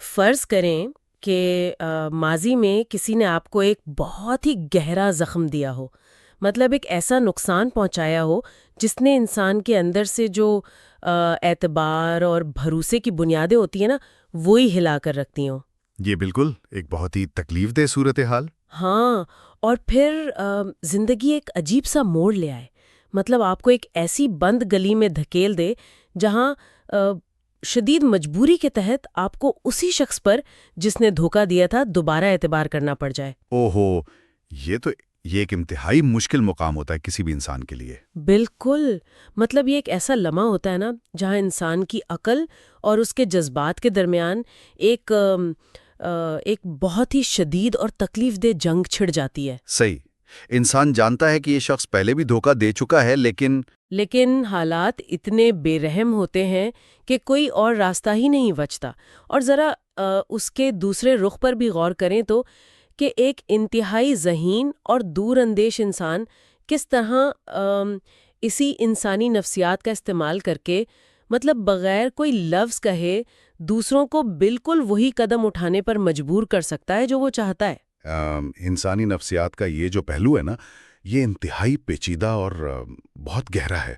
فرض کریں کہ ماضی میں کسی نے آپ کو ایک بہت ہی گہرا زخم دیا ہو، مطلب ایک ایسا نقصان پہنچایا ہو جس نے انسان کے اندر سے جو اعتبار اور بھروسے کی بنیادیں ہوتی ہیں نا، وہی ہلا کر رکھتی ہوں۔ یہ بالکل ایک بہت ہی تکلیف دہ صورتحال۔ ہاں، اور پھر زندگی ایک عجیب سا موڑ لے آئے، مطلب آپ کو ایک ایسی بند گلی میں دھکیل دے جہاں شدید مجبوری کے تحت آپ کو اسی شخص پر جس نے دھوکہ دیا تھا دوبارہ اعتبار کرنا پڑ جائے۔ اوہو، یہ ایک انتہائی مشکل مقام ہوتا ہے کسی بھی انسان کے لیے۔ بالکل، مطلب یہ ایک ایسا لمحہ ہوتا ہے نا جہاں انسان کی عقل اور اس کے جذبات کے درمیان ایک بہت ہی شدید اور تکلیف دہ جنگ چھڑ جاتی ہے۔ صحیح، انسان جانتا ہے کہ یہ شخص پہلے بھی دھوکہ دے چکا ہے، لیکن حالات اتنے بے رحم ہوتے ہیں کہ کوئی اور راستہ ہی نہیں بچتا۔ اور ذرا اس کے دوسرے رخ پر بھی غور کریں تو کہ ایک انتہائی ذہین اور دور اندیش انسان کس طرح اسی انسانی نفسیات کا استعمال کر کے، مطلب بغیر کوئی لفظ کہے، دوسروں کو بالکل وہی قدم اٹھانے پر مجبور کر سکتا ہے جو وہ چاہتا ہے۔ انسانی نفسیات کا یہ جو پہلو ہے نا، یہ انتہائی پیچیدہ اور بہت گہرا ہے۔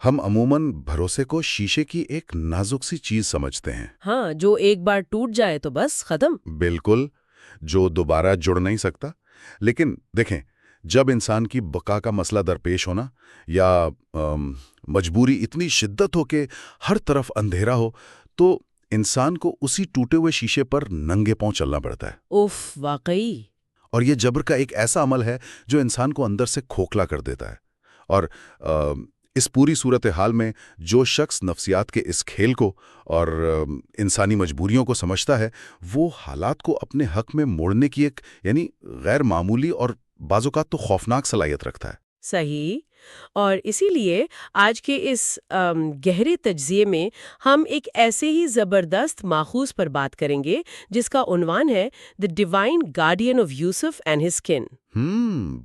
ہم عموماً بھروسے کو شیشے کی ایک نازک سی چیز سمجھتے ہیں۔ ہاں، جو ایک بار ٹوٹ جائے تو بس ختم۔ بالکل، جو دوبارہ جڑ نہیں سکتا۔ لیکن دیکھیں، جب انسان کی بقا کا مسئلہ درپیش ہونا یا مجبوری اتنی شدت ہو کہ ہر طرف اندھیرا ہو، تو انسان کو اسی ٹوٹے ہوئے شیشے پر ننگے پاؤں چلنا پڑتا ہے۔ اوف، واقعی۔ اور یہ جبر کا ایک ایسا عمل ہے جو انسان کو اندر سے کھوکھلا کر دیتا ہے۔ اور اس پوری صورتحال میں جو شخص نفسیات کے اس کھیل کو اور انسانی مجبوریوں کو سمجھتا ہے، وہ حالات کو اپنے حق میں موڑنے کی ایک غیر معمولی اور بعض اوقات تو خوفناک صلاحیت رکھتا ہے۔ صحیح، اور اسی لیے آج کے اس گہرے تجزیے میں ہم ایک ایسے ہی زبردست ماخوذ پر بات کریں گے جس کا عنوان ہے "The Divine Guardian of Yusuf and His Kin"۔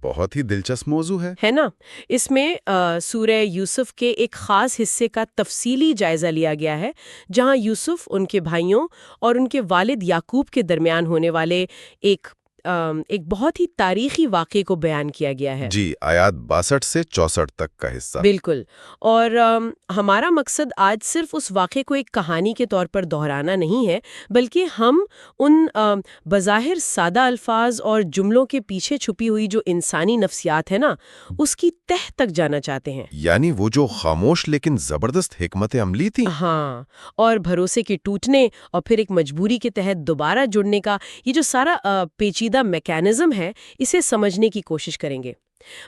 بہت ہی دلچسپ موضوع ہے نا؟ اس میں سورہ یوسف کے ایک خاص حصے کا تفصیلی جائزہ لیا گیا ہے، جہاں یوسف، ان کے بھائیوں اور ان کے والد یعقوب کے درمیان ہونے والے ایک بہت ہی تاریخی واقعے کو بیان کیا گیا ہے۔ جی، آیات 62 سے 64 تک کا حصہ۔ بالکل، اور ہمارا مقصد آج صرف اس واقعے کو ایک کہانی کے طور پر دہرانا نہیں ہے، بلکہ ہم ان بظاہر سادہ الفاظ اور جملوں کے پیچھے چھپی ہوئی جو انسانی نفسیات ہے نا، اس کی تہ تک جانا چاہتے ہیں۔ یعنی وہ جو خاموش لیکن زبردست حکمت عملی تھی۔ ہاں، اور بھروسے کے ٹوٹنے اور پھر ایک مجبوری کے تحت دوبارہ جڑنے کا یہ جو سارا پیچیدہ میکانزم ہے، اسے سمجھنے کی کوشش کریں گے۔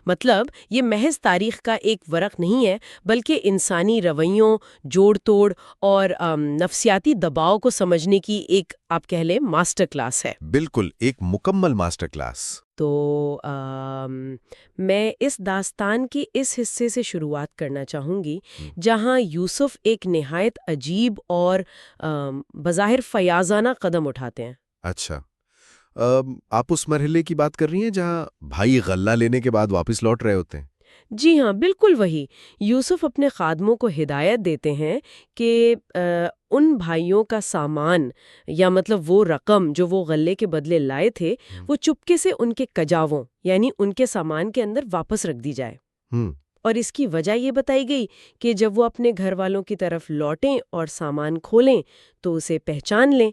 مطلب یہ محض تاریخ کا ایک ورق نہیں ہے، بلکہ انسانی رویوں، جوڑ توڑ اور نفسیاتی دباؤ کو سمجھنے کی ایک، آپ کہہ لیں، ماسٹر کلاس ہے۔ بالکل، ایک مکمل ماسٹر کلاس۔ تو میں اس داستان کے اس حصے سے شروعات کرنا چاہوں گی جہاں یوسف ایک نہایت عجیب اور بظاہر فیاضانہ قدم اٹھاتے ہیں۔ اچھا، آپ اس مرحلے کی بات کر رہی ہیں جہاں بھائی غلہ لینے کے بعد واپس لوٹ رہے ہوتے ہیں؟ جی ہاں، بالکل وہی۔ یوسف اپنے خادموں کو ہدایت دیتے ہیں کہ ان بھائیوں کا سامان، یا مطلب وہ رقم جو وہ غلے کے بدلے لائے تھے، وہ چپکے سے ان کے کجاووں یعنی ان کے سامان کے اندر واپس رکھ دی جائے۔ اور اس کی وجہ یہ بتائی گئی کہ جب وہ اپنے گھر والوں کی طرف لوٹیں اور سامان کھولیں تو اسے پہچان لیں،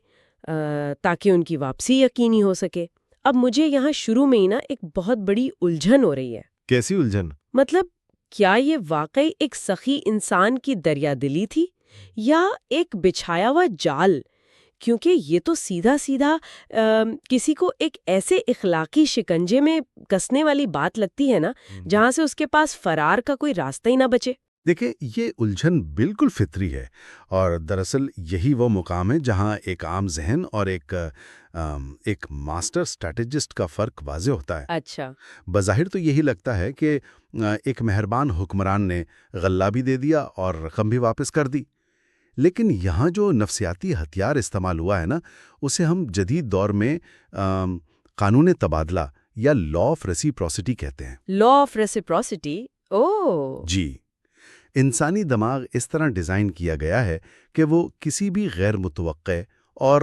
تاکہ ان کی واپسی یقینی ہو سکے۔ اب مجھے یہاں شروع میں ہی نا ایک بہت بڑی الجھن ہو رہی ہے۔ کیسی الجھن؟ مطلب کیا یہ واقعی ایک سخی انسان کی دریا دلی تھی یا ایک بچھایا ہوا جال؟ کیونکہ یہ تو سیدھا سیدھا کسی کو ایک ایسے اخلاقی شکنجے میں کسنے والی بات لگتی ہے نا، جہاں سے اس کے پاس فرار کا کوئی راستہ ہی نہ بچے۔ دیکھیں، یہ الجھن بالکل فطری ہے، اور دراصل یہی وہ مقام ہے جہاں ایک عام ذہن اور ایک ماسٹر اسٹریٹجسٹ کا فرق واضح ہوتا ہے۔ اچھا، بظاہر تو یہی لگتا ہے کہ ایک مہربان حکمران نے غلہ بھی دے دیا اور رقم بھی واپس کر دی، لیکن یہاں جو نفسیاتی ہتھیار استعمال ہوا ہے نا، اسے ہم جدید دور میں قانون تبادلہ یا لا آف ریسیپروسٹی کہتے ہیں۔ Law of reciprocity? جی، انسانی دماغ اس طرح ڈیزائن کیا گیا ہے کہ وہ کسی بھی غیر متوقع اور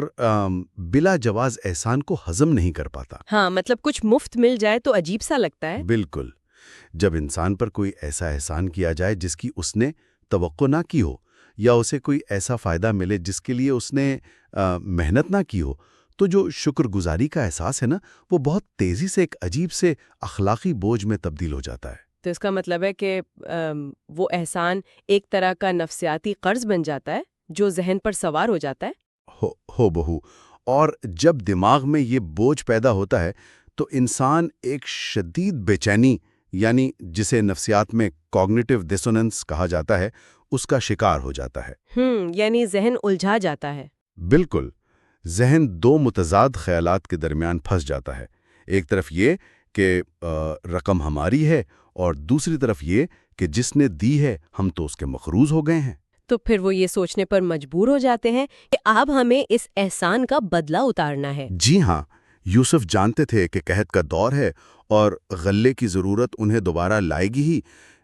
بلا جواز احسان کو ہضم نہیں کر پاتا۔ ہاں، مطلب کچھ مفت مل جائے تو عجیب سا لگتا ہے۔ بالکل، جب انسان پر کوئی ایسا احسان کیا جائے جس کی اس نے توقع نہ کی ہو، یا اسے کوئی ایسا فائدہ ملے جس کے لیے اس نے محنت نہ کی ہو، تو جو شکر گزاری کا احساس ہے نا، وہ بہت تیزی سے ایک عجیب سے اخلاقی بوجھ میں تبدیل ہو جاتا ہے۔ تو اس کا مطلب ہے کہ وہ احسان ایک طرح کا نفسیاتی قرض بن جاتا ہے جو ذہن پر سوار ہو جاتا ہے۔ ہو بہو، اور جب دماغ میں یہ بوجھ پیدا ہوتا ہے تو انسان ایک شدید بے چینی، یعنی جسے نفسیات میں کوگنیٹو ڈسوننس کہا جاتا ہے، اس کا شکار ہو جاتا ہے۔ یعنی ذہن الجھا جاتا ہے۔ بالکل، ذہن دو متضاد خیالات کے درمیان پھنس جاتا ہے، ایک طرف یہ کہ رقم ہماری ہے، اور دوسری طرف یہ کہ جس نے دی ہے ہم تو اس کے مقروض ہو گئے ہیں۔ تو پھر وہ یہ سوچنے پر مجبور ہو جاتے ہیں کہ اب ہمیں اس احسان کا بدلہ اتارنا ہے۔ جی ہاں، یوسف جانتے تھے کہ قحط کا دور ہے اور غلے کی ضرورت انہیں دوبارہ لائے گی ہی،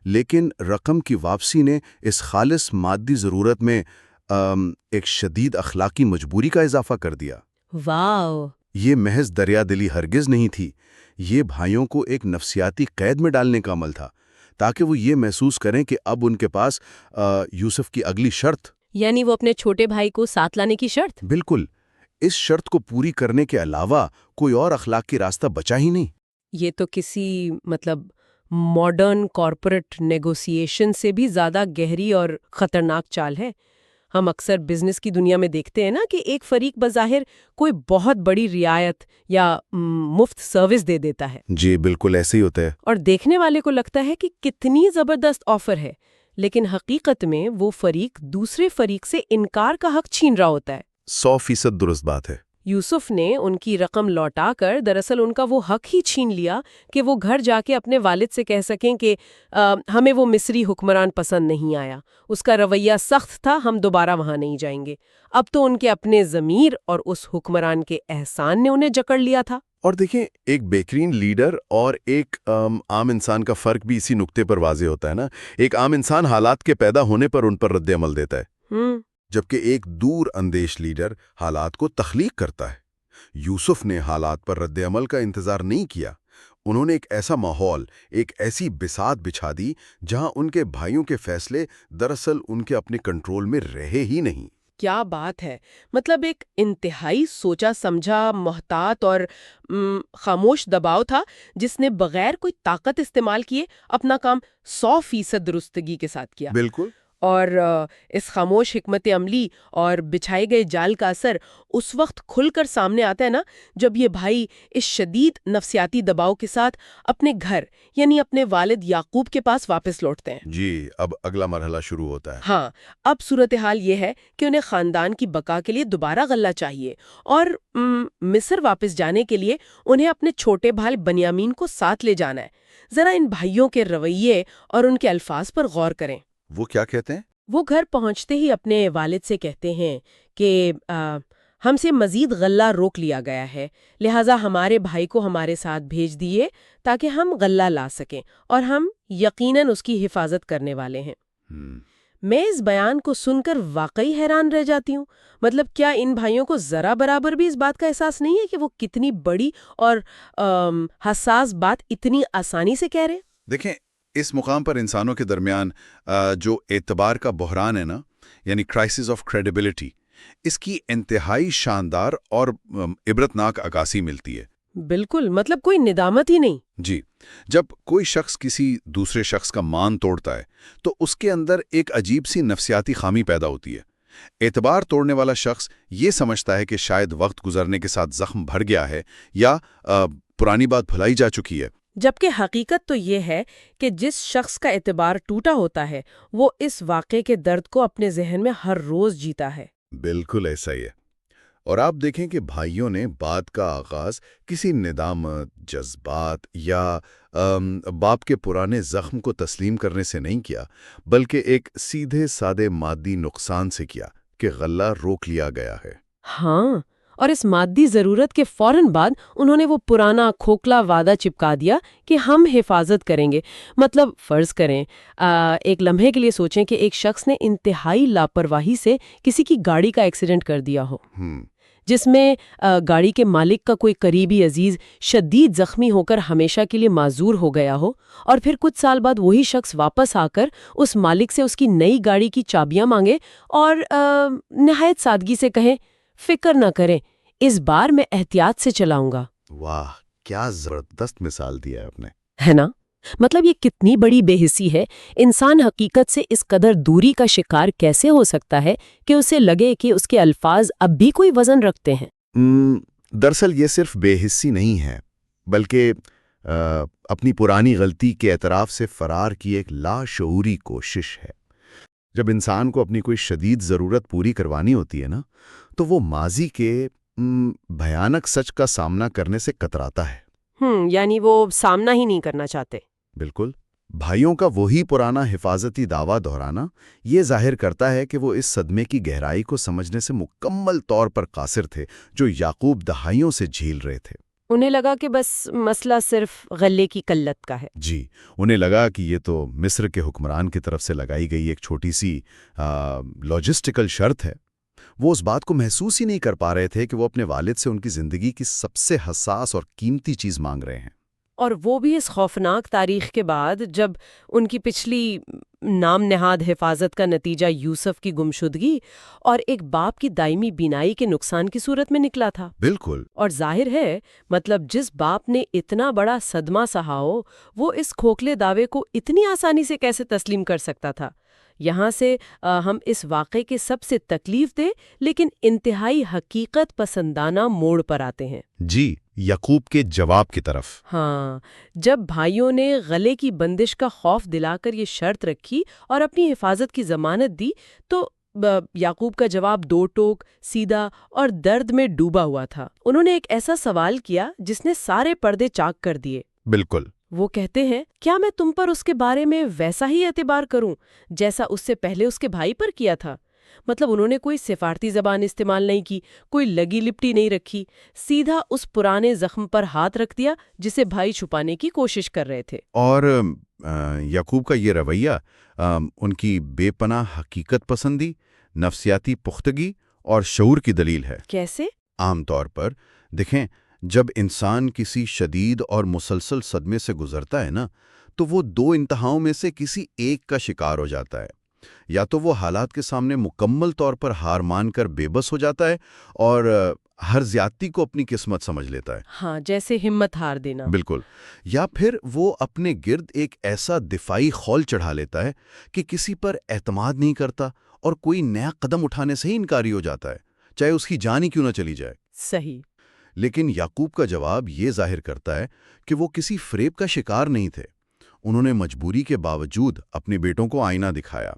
لیکن رقم کی واپسی نے اس خالص مادی ضرورت میں ایک شدید اخلاقی مجبوری کا اضافہ کر دیا۔ واو! یہ محض دریا دلی ہرگز نہیں تھی، یہ بھائیوں کو ایک نفسیاتی قید میں ڈالنے کا عمل تھا، تاکہ وہ یہ محسوس کریں کہ اب ان کے پاس یوسف کی اگلی شرط، یعنی وہ اپنے چھوٹے بھائی کو ساتھ لانے کی شرط۔ بالکل، اس شرط کو پوری کرنے کے علاوہ کوئی اور اخلاقی راستہ بچا ہی نہیں۔ یہ تو کسی ماڈرن کارپوریٹ نیگوسیشن سے بھی زیادہ گہری اور خطرناک چال ہے۔ ہم اکثر بزنس کی دنیا میں دیکھتے ہیں نا کہ ایک فریق بظاہر کوئی بہت بڑی رعایت یا مفت سروس دے دیتا ہے، جی بالکل ایسے ہی ہوتا ہے۔ اور دیکھنے والے کو لگتا ہے کہ کتنی زبردست آفر ہے، لیکن حقیقت میں وہ فریق دوسرے فریق سے انکار کا حق چھین رہا ہوتا ہے۔ 100% درست بات ہے۔ یوسف نے ان کی رقم لوٹا کر دراصل ان کا وہ حق ہی چھین لیا کہ وہ گھر جا کے اپنے والد سے کہہ سکیں کہ ہمیں وہ مصری حکمران پسند نہیں آیا، اس کا رویہ سخت تھا، ہم دوبارہ وہاں نہیں جائیں گے۔ اب تو ان کے اپنے ضمیر اور اس حکمران کے احسان نے انہیں جکڑ لیا تھا۔ اور دیکھیں، ایک بہترین لیڈر اور ایک عام انسان کا فرق بھی اسی نقطے پر واضح ہوتا ہے نا۔ ایک عام انسان حالات کے پیدا ہونے پر ان پر رد عمل دیتا ہے، جبکہ ایک دور اندیش لیڈر حالات کو تخلیق کرتا ہے۔ یوسف نے حالات پر رد عمل کا انتظار نہیں کیا، انہوں نے ایک ایسا ماحول، ایک ایسی بساط بچھا دی جہاں ان کے بھائیوں کے فیصلے دراصل ان کے اپنے کنٹرول میں رہے ہی نہیں۔ کیا بات ہے! مطلب ایک انتہائی سوچا سمجھا، محتاط اور خاموش دباؤ تھا جس نے بغیر کوئی طاقت استعمال کیے اپنا کام 100% درستگی کے ساتھ کیا۔ بالکل۔ اور اس خاموش حکمت عملی اور بچھائے گئے جال کا اثر اس وقت کھل کر سامنے آتا ہے نا، جب یہ بھائی اس شدید نفسیاتی دباؤ کے ساتھ اپنے گھر یعنی اپنے والد یعقوب کے پاس واپس لوٹتے ہیں۔ جی، اب اگلا مرحلہ شروع ہوتا ہے۔ ہاں، اب صورتحال یہ ہے کہ انہیں خاندان کی بقا کے لیے دوبارہ غلہ چاہیے، اور مصر واپس جانے کے لیے انہیں اپنے چھوٹے بھائی بنیامین کو ساتھ لے جانا ہے۔ ذرا ان بھائیوں کے رویے اور ان کے الفاظ پر غور کریں۔ وہ کیا کہتے ہیں؟ وہ گھر پہنچتے ہی اپنے والد سے کہتے ہیں کہ ہم سے مزید غلہ روک لیا گیا ہے، لہٰذا ہمارے بھائی کو ہمارے ساتھ بھیج دیے تاکہ ہم غلہ لا سکیں، اور ہم یقیناً اس کی حفاظت کرنے والے ہیں۔ میں اس بیان کو سن کر واقعی حیران رہ جاتی ہوں۔ مطلب کیا ان بھائیوں کو ذرا برابر بھی اس بات کا احساس نہیں ہے کہ وہ کتنی بڑی اور حساس بات اتنی آسانی سے کہہ رہے ہیں؟ دیکھیں، اس مقام پر انسانوں کے درمیان جو اعتبار کا بحران ہے نا، یعنی کرائسس آف کریڈیبلٹی، اس کی انتہائی شاندار اور عبرتناک عکاسی ملتی ہے۔ بالکل، مطلب کوئی ندامت ہی نہیں۔ جی، جب کوئی شخص کسی دوسرے شخص کا مان توڑتا ہے تو اس کے اندر ایک عجیب سی نفسیاتی خامی پیدا ہوتی ہے۔ اعتبار توڑنے والا شخص یہ سمجھتا ہے کہ شاید وقت گزرنے کے ساتھ زخم بھر گیا ہے یا پرانی بات بھلائی جا چکی ہے، جبکہ حقیقت تو یہ ہے کہ جس شخص کا اعتبار ٹوٹا ہوتا ہے وہ اس واقعے کے درد کو اپنے ذہن میں ہر روز جیتا ہے۔ بالکل ایسا ہی ہے۔ اور آپ دیکھیں کہ بھائیوں نے بات کا آغاز کسی ندامت، جذبات یا باپ کے پرانے زخم کو تسلیم کرنے سے نہیں کیا، بلکہ ایک سیدھے سادے مادی نقصان سے کیا کہ غلہ روک لیا گیا ہے۔ ہاں، اور اس مادی ضرورت کے فوراً بعد انہوں نے وہ پرانا کھوکھلا وعدہ چپکا دیا کہ ہم حفاظت کریں گے۔ مطلب فرض کریں، ایک لمحے کے لیے سوچیں کہ ایک شخص نے انتہائی لاپرواہی سے کسی کی گاڑی کا ایکسیڈنٹ کر دیا ہو۔ جس میں گاڑی کے مالک کا کوئی قریبی عزیز شدید زخمی ہو کر ہمیشہ کے لیے معذور ہو گیا ہو، اور پھر کچھ سال بعد وہی شخص واپس آ کر اس مالک سے اس کی نئی گاڑی کی چابیاں مانگے اور نہایت سادگی سے کہیں فکر نہ کریں، اس بار میں احتیاط سے چلاؤں گا۔ واہ، کیا زبردست مثال دیا ہے آپ نے۔ ہے نا؟ مطلب یہ کتنی بڑی بے حسی ہے۔ انسان حقیقت سے اس قدر دوری کا شکار کیسے ہو سکتا ہے کہ اسے لگے کہ اس کے الفاظ اب بھی کوئی وزن رکھتے ہیں؟ دراصل یہ صرف بے حسی نہیں ہے، بلکہ اپنی پرانی غلطی کے اعتراف سے فرار کی ایک لاشعوری کوشش ہے۔ جب انسان کو اپنی کوئی شدید ضرورت پوری کروانی ہوتی ہے نا، تو وہ ماضی کے بھیانک سچ کا سامنا کرنے سے کتراتا ہے۔ یعنی وہ سامنا ہی نہیں کرنا چاہتے۔ بالکل۔ بھائیوں کا وہی پرانا حفاظتی دعویٰ دہرانا یہ ظاہر کرتا ہے کہ وہ اس صدمے کی گہرائی کو سمجھنے سے مکمل طور پر قاصر تھے جو یعقوب دہائیوں سے جھیل رہے تھے۔ انہیں لگا کہ بس مسئلہ صرف غلے کی قلت کا ہے۔ جی، انہیں لگا کہ یہ تو مصر کے حکمران کی طرف سے لگائی گئی ایک چھوٹی سی لاجسٹیکل شرط ہے۔ وہ اس بات کو محسوس ہی نہیں کر پا رہے تھے کہ وہ اپنے والد سے ان کی زندگی کی سب سے حساس اور قیمتی چیز مانگ رہے ہیں، اور وہ بھی اس خوفناک تاریخ کے بعد جب ان کی پچھلی نام نہاد حفاظت کا نتیجہ یوسف کی گمشدگی اور ایک باپ کی دائمی بینائی کے نقصان کی صورت میں نکلا تھا۔ بالکل۔ اور ظاہر ہے، مطلب جس باپ نے اتنا بڑا صدمہ سہا ہو، وہ اس کھوکھلے دعوے کو اتنی آسانی سے کیسے تسلیم کر سکتا تھا؟ یہاں سے ہم اس واقعے کے سب سے تکلیف دہ لیکن انتہائی حقیقت پسندانہ موڑ پر آتے ہیں۔ جی، یعقوب کے جواب کی طرف۔ ہاں، جب بھائیوں نے غلے کی بندش کا خوف دلا کر یہ شرط رکھی اور اپنی حفاظت کی ضمانت دی، تو یعقوب کا جواب دو ٹوک، سیدھا اور درد میں ڈوبا ہوا تھا۔ انہوں نے ایک ایسا سوال کیا جس نے سارے پردے چاک کر دیے۔ بالکل۔ وہ کہتے ہیں، کیا میں تم پر اس کے بارے میں ویسا ہی اعتبار کروں جیسا اس سے پہلے اس کے بھائی پر کیا تھا؟ مطلب انہوں نے کوئی سفارتی زبان استعمال نہیں کی، کوئی لگی لپٹی نہیں رکھی، سیدھا اس پرانے زخم پر ہاتھ رکھ دیا جسے بھائی چھپانے کی کوشش کر رہے تھے۔ اور یعقوب کا یہ رویہ ان کی بے پناہ حقیقت پسندی، نفسیاتی پختگی اور شعور کی دلیل ہے۔ کیسے؟ عام طور پر دیکھیں، جب انسان کسی شدید اور مسلسل صدمے سے گزرتا ہے نا، تو وہ دو انتہاؤں میں سے کسی ایک کا شکار ہو جاتا ہے۔ یا تو وہ حالات کے سامنے مکمل طور پر ہار مان کر بے بس ہو جاتا ہے اور ہر زیادتی کو اپنی قسمت سمجھ لیتا ہے۔ ہاں، جیسے ہمت ہار دینا۔ بالکل۔ یا پھر وہ اپنے گرد ایک ایسا دفاعی خول چڑھا لیتا ہے کہ کسی پر اعتماد نہیں کرتا اور کوئی نیا قدم اٹھانے سے ہی انکاری ہو جاتا ہے، چاہے اس کی جان ہی کیوں نہ چلی جائے۔ صحیح۔ لیکن یعقوب کا جواب یہ ظاہر کرتا ہے کہ وہ کسی فریب کا شکار نہیں تھے۔ انہوں نے مجبوری کے باوجود اپنے بیٹوں کو آئینہ دکھایا۔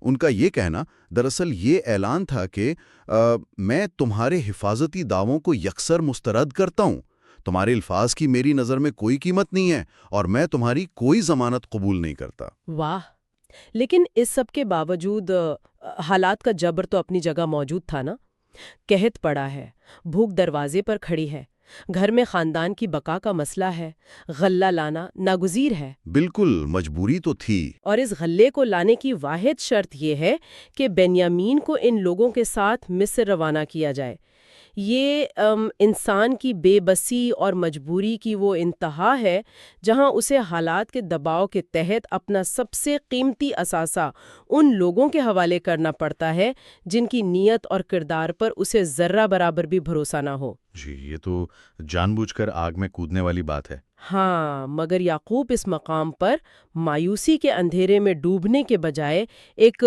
ان کا یہ کہنا دراصل یہ اعلان تھا کہ میں تمہارے حفاظتی دعووں کو یکسر مسترد کرتا ہوں، تمہارے الفاظ کی میری نظر میں کوئی قیمت نہیں ہے اور میں تمہاری کوئی ضمانت قبول نہیں کرتا۔ واہ! لیکن اس سب کے باوجود حالات کا جبر تو اپنی جگہ موجود تھا نا؟ قحط پڑا ہے، بھوک دروازے پر کھڑی ہے، گھر میں خاندان کی بقا کا مسئلہ ہے، غلہ لانا ناگزیر ہے۔ بالکل، مجبوری تو تھی۔ اور اس غلے کو لانے کی واحد شرط یہ ہے کہ بنیامین کو ان لوگوں کے ساتھ مصر روانہ کیا جائے۔ یہ انسان کی بے بسی اور مجبوری کی وہ انتہا ہے جہاں اسے حالات کے دباؤ کے تحت اپنا سب سے قیمتی اثاثہ ان لوگوں کے حوالے کرنا پڑتا ہے جن کی نیت اور کردار پر اسے ذرہ برابر بھی بھروسہ نہ ہو۔ جی، یہ تو جان بوجھ کر آگ میں کودنے والی بات ہے۔ ہاں، مگر یعقوب اس مقام پر مایوسی کے اندھیرے میں ڈوبنے کے بجائے ایک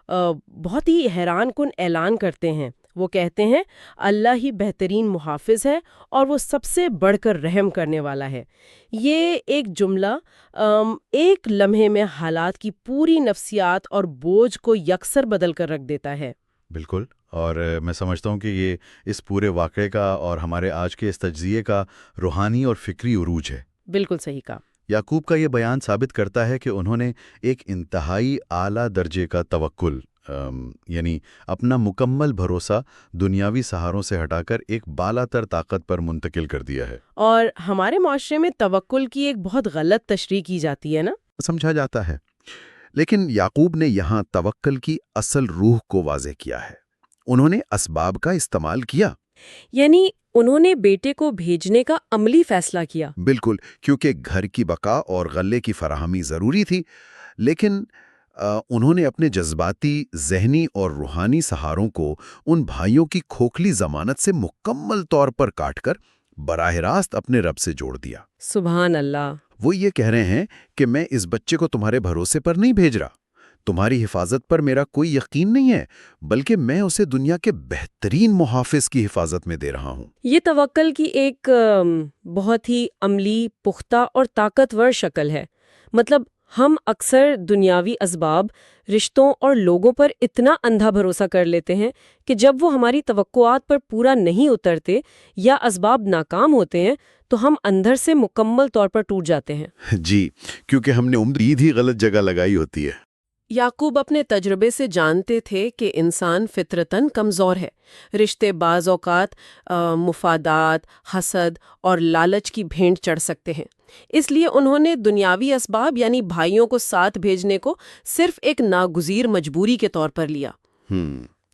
بہت ہی حیران کن اعلان کرتے ہیں۔ وہ کہتے ہیں، اللہ ہی بہترین محافظ ہے اور وہ سب سے بڑھ کر رحم کرنے والا ہے۔ یہ ایک جملہ ایک لمحے میں حالات کی پوری نفسیات اور بوجھ کو یکسر بدل کر رکھ دیتا ہے۔ بالکل، اور میں سمجھتا ہوں کہ یہ اس پورے واقعے کا اور ہمارے آج کے اس تجزیے کا روحانی اور فکری عروج ہے۔ بالکل صحیح کہا۔ یعقوب کا یہ بیان ثابت کرتا ہے کہ انہوں نے ایک انتہائی اعلیٰ درجے کا توکل، یعنی اپنا مکمل بھروسہ دنیاوی سہاروں سے ہٹا کر ایک بالا تر طاقت پر منتقل کر دیا ہے۔ اور ہمارے معاشرے میں توکل کی ایک بہت غلط تشریح کی جاتی ہے نا؟ سمجھا جاتا ہے، لیکن یعقوب نے یہاں توکل کی اصل روح کو واضح کیا ہے۔ انہوں نے اسباب کا استعمال کیا۔ یعنی انہوں نے بیٹے کو بھیجنے کا عملی فیصلہ کیا۔ بالکل، کیونکہ گھر کی بقا اور غلے کی فراہمی ضروری تھی، لیکن انہوں نے اپنے جذباتی، ذہنی اور روحانی سہاروں کو ان بھائیوں کی کھوکھلی ضمانت سے مکمل طور پر کاٹ کر براہ راست اپنے رب سے جوڑ دیا۔ سبحان اللہ۔ وہ یہ کہہ رہے ہیں کہ میں اس بچے کو تمہارے بھروسے پر نہیں بھیج رہا، تمہاری حفاظت پر میرا کوئی یقین نہیں ہے، بلکہ میں اسے دنیا کے بہترین محافظ کی حفاظت میں دے رہا ہوں۔ یہ توکل کی ایک بہت ہی عملی، پختہ اور طاقتور شکل ہے۔ مطلب ہم اکثر دنیاوی اسباب، رشتوں اور لوگوں پر اتنا اندھا بھروسہ کر لیتے ہیں کہ جب وہ ہماری توقعات پر پورا نہیں اترتے یا اسباب ناکام ہوتے ہیں تو ہم اندر سے مکمل طور پر ٹوٹ جاتے ہیں۔ جی، کیونکہ ہم نے امید ہی غلط جگہ لگائی ہوتی ہے۔ یعقوب اپنے تجربے سے جانتے تھے کہ انسان فطرتاً کمزور ہے۔ رشتے بعض اوقات مفادات، حسد اور لالچ کی بھینٹ چڑھ سکتے ہیں۔ اس لیے انہوں نے دنیاوی اسباب یعنی بھائیوں کو ساتھ بھیجنے کو صرف ایک ناگزیر مجبوری کے طور پر لیا،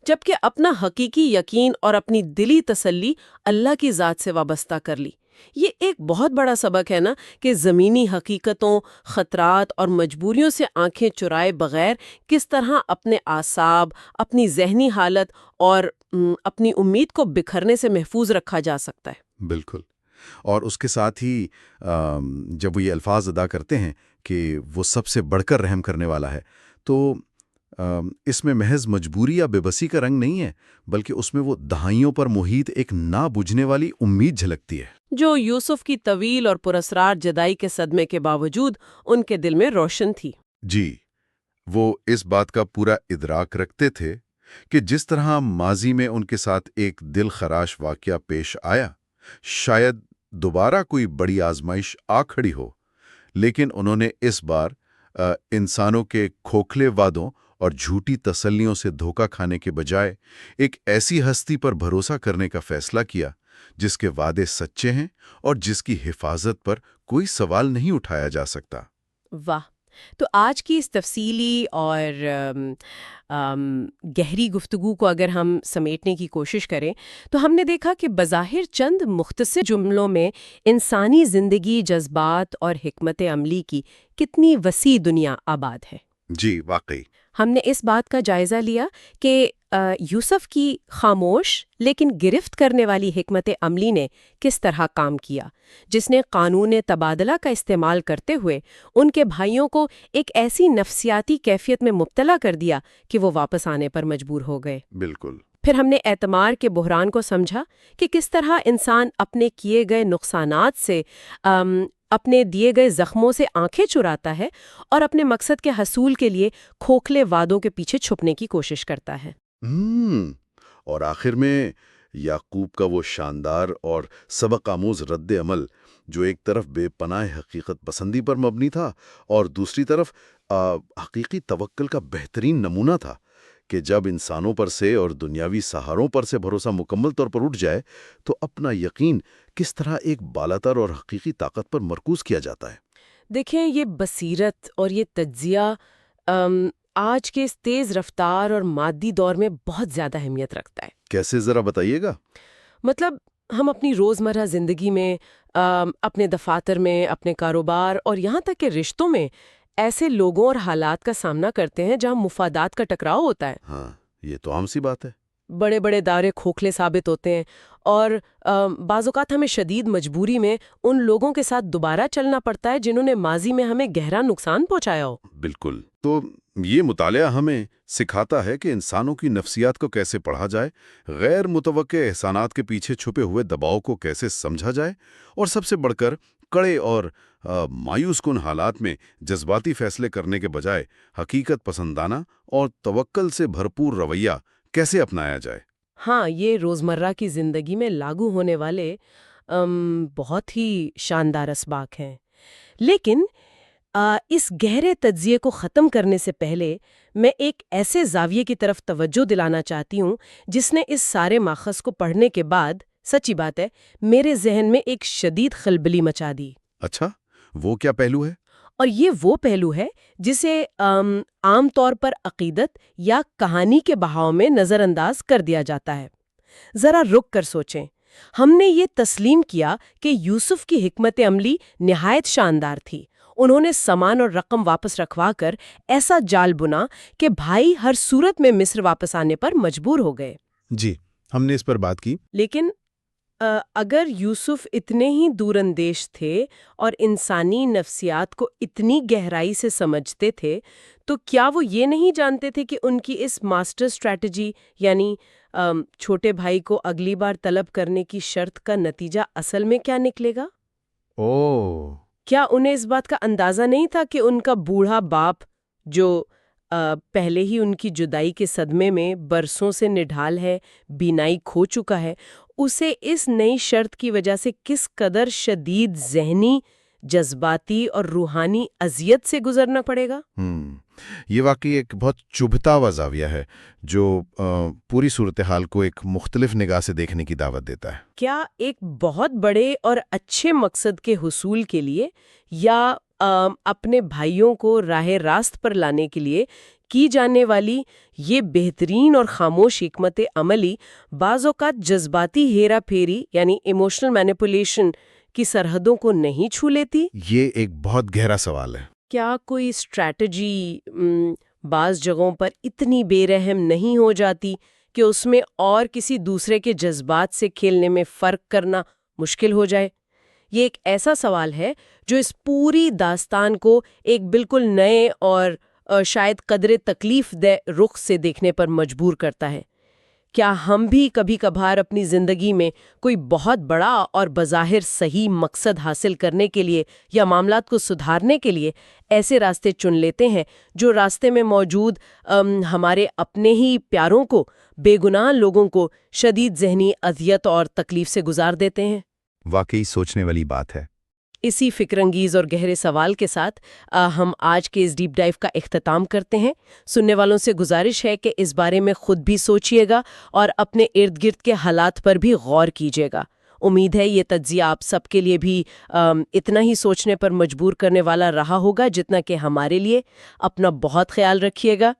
جبکہ اپنا حقیقی یقین اور اپنی دلی تسلی اللہ کی ذات سے وابستہ کر لی۔ یہ ایک بہت بڑا سبق ہے نا کہ زمینی حقیقتوں، خطرات اور مجبوریوں سے آنکھیں چرائے بغیر کس طرح اپنے اعصاب، اپنی ذہنی حالت اور اپنی امید کو بکھرنے سے محفوظ رکھا جا سکتا ہے۔ بالکل، اور اس کے ساتھ ہی جب وہ یہ الفاظ ادا کرتے ہیں کہ وہ سب سے بڑھ کر رحم کرنے والا ہے، تو اس میں محض مجبوری یا بے بسی کا رنگ نہیں ہے، بلکہ اس میں وہ دہائیوں پر محیط ایک نہ بجھنے والی امید جھلکتی ہے، جو یوسف کی طویل اور پراسرار جدائی کے صدمے کے باوجود ان کے دل میں روشن تھی۔ جی، وہ اس بات کا پورا ادراک رکھتے تھے کہ جس طرح ماضی میں ان کے ساتھ ایک دل خراش واقعہ پیش آیا، شاید دوبارہ کوئی بڑی آزمائش آ کھڑی ہو، لیکن انہوں نے اس بار انسانوں کے کھوکھلے وعدوں اور جھوٹی تسلیوں سے دھوکہ کھانے کے بجائے ایک ایسی ہستی پر بھروسہ کرنے کا فیصلہ کیا جس کے وعدے سچے ہیں اور جس کی حفاظت پر کوئی سوال نہیں اٹھایا جا سکتا۔ واہ! تو آج کی اس تفصیلی اور گہری گفتگو کو اگر ہم سمیٹنے کی کوشش کریں تو ہم نے دیکھا کہ بظاہر چند مختصر جملوں میں انسانی زندگی، جذبات اور حکمت عملی کی کتنی وسیع دنیا آباد ہے۔ جی، واقعی۔ ہم نے اس بات کا جائزہ لیا کہ یوسف کی خاموش لیکن گرفت کرنے والی حکمت عملی نے کس طرح کام کیا، جس نے قانون تبادلہ کا استعمال کرتے ہوئے ان کے بھائیوں کو ایک ایسی نفسیاتی کیفیت میں مبتلا کر دیا کہ وہ واپس آنے پر مجبور ہو گئے۔ بالکل۔ پھر ہم نے اعتمار کے بحران کو سمجھا کہ کس طرح انسان اپنے کیے گئے نقصانات سے، اپنے دیے گئے زخموں سے آنکھیں چراتا ہے اور اپنے مقصد کے حصول کے لیے کھوکھلے وعدوں کے پیچھے چھپنے کی کوشش کرتا ہے۔ اور آخر میں یعقوب کا وہ شاندار اور سبق آموز رد عمل جو ایک طرف بے پناہ حقیقت پسندی پر مبنی تھا اور دوسری طرف حقیقی توکل کا بہترین نمونہ تھا کہ جب انسانوں پر سے اور دنیاوی سہاروں پر سے بھروسہ مکمل طور پر اٹھ جائے تو اپنا یقین کس طرح ایک بالاتر اور حقیقی طاقت پر مرکوز کیا جاتا ہے۔ دیکھیں، یہ بصیرت اور یہ تجزیہ آج کے اس تیز رفتار اور مادی دور میں بہت زیادہ اہمیت رکھتا ہے۔ کیسے، ذرا بتائیے گا؟ مطلب ہم اپنی روزمرہ زندگی میں، اپنے دفاتر میں، اپنے کاروبار اور یہاں تک کہ رشتوں میں ایسے لوگوں اور حالات کا سامنا کرتے ہیں جہاں مفادات کا ٹکراؤ ہوتا ہے۔ ہاں، یہ تو عام سی بات ہے۔ بڑے بڑے دائرے کھوکھلے ثابت ہوتے ہیں اور بعض اوقات ہمیں شدید مجبوری میں ان لوگوں کے ساتھ دوبارہ چلنا پڑتا ہے جنہوں نے ماضی میں ہمیں گہرا نقصان پہنچایا ہو۔ بالکل۔ تو یہ مطالعہ ہمیں سکھاتا ہے کہ انسانوں کی نفسیات کو کیسے پڑھا جائے، غیر متوقع احسانات کے پیچھے چھپے ہوئے دباؤ کو کیسے سمجھا جائے، اور سب سے بڑھ کر کڑے اور مایوس کن حالات میں جذباتی فیصلے کرنے کے بجائے حقیقت پسندانہ اور توکل سے بھرپور رویہ کیسے اپنایا جائے۔ ہاں، یہ روزمرہ کی زندگی میں لاگو ہونے والے بہت ہی شاندار اسباق ہیں۔ لیکن اس گہرے تجزیے کو ختم کرنے سے پہلے میں ایک ایسے زاویے کی طرف توجہ دلانا چاہتی ہوں جس نے اس سارے ماخذ کو پڑھنے کے بعد، سچی بات ہے، میرے ذہن میں ایک شدید خلبلی مچا دی۔ اچھا، وہ کیا پہلو ہے؟ اور یہ وہ پہلو ہے جسے عام طور پر عقیدت یا کہانی کے بہاؤ میں نظر انداز کر دیا جاتا ہے۔ ذرا رک کر سوچیں. ہم نے یہ تسلیم کیا کہ یوسف کی حکمت عملی نہایت شاندار تھی. انہوں نے سامان اور رقم واپس رکھوا کر ایسا جال بنا کہ بھائی ہر صورت میں مصر واپس آنے پر مجبور ہو گئے. جی، ہم نے اس پر بات کی. لیکن اگر یوسف اتنے ہی دور اندیش تھے اور انسانی نفسیات کو اتنی گہرائی سے سمجھتے تھے تو کیا وہ یہ نہیں جانتے تھے کہ ان کی اس ماسٹر اسٹریٹجی یعنی چھوٹے بھائی کو اگلی بار طلب کرنے کی شرط کا نتیجہ اصل میں کیا نکلے گا؟ کیا انہیں اس بات کا اندازہ نہیں تھا کہ ان کا بوڑھا باپ جو پہلے ہی ان کی جدائی کے صدمے میں برسوں سے نڈھال ہے، بینائی کھو چکا ہے، اسے اس نئی شرط کی وجہ سے کس قدر شدید ذہنی، جذباتی اور روحانی اذیت سے گزرنا پڑے گا؟ یہ واقعی ایک بہت چبھتا ہوا زاویہ ہے جو پوری صورتحال کو ایک مختلف نگاہ سے دیکھنے کی دعوت دیتا ہے. کیا ایک بہت بڑے اور اچھے مقصد کے حصول کے لیے یا اپنے بھائیوں کو راہ راست پر لانے کے لیے کی جانے والی یہ بہترین اور خاموش حکمت عملی بعض اوقات جذباتی ہیرا پھیری یعنی ایموشنل مینیپولیشن کی سرحدوں کو نہیں چھو لیتی؟ یہ ایک بہت گہرا سوال ہے. کیا کوئی اسٹریٹجی بعض جگہوں پر اتنی بے رحم نہیں ہو جاتی کہ اس میں اور کسی دوسرے کے جذبات سے کھیلنے میں فرق کرنا مشکل ہو جائے؟ یہ ایک ایسا سوال ہے جو اس پوری داستان کو ایک بالکل نئے اور شاید قدرے تکلیف دہ رخ سے دیکھنے پر مجبور کرتا ہے. کیا ہم بھی کبھی کبھار اپنی زندگی میں کوئی بہت بڑا اور بظاہر صحیح مقصد حاصل کرنے کے لیے یا معاملات کو سدھارنے کے لیے ایسے راستے چن لیتے ہیں جو راستے میں موجود ہمارے اپنے ہی پیاروں کو، بے گناہ لوگوں کو شدید ذہنی اذیت اور تکلیف سے گزار دیتے ہیں؟ واقعی سوچنے والی بات ہے. اسی فکر انگیز اور گہرے سوال کے ساتھ ہم آج کے اس ڈیپ ڈائیو کا اختتام کرتے ہیں. سننے والوں سے گزارش ہے کہ اس بارے میں خود بھی سوچئے گا اور اپنے ارد گرد کے حالات پر بھی غور کیجیے گا. امید ہے یہ تجزیہ آپ سب کے لیے بھی اتنا ہی سوچنے پر مجبور کرنے والا رہا ہوگا جتنا کہ ہمارے لیے. اپنا بہت خیال رکھیے گا.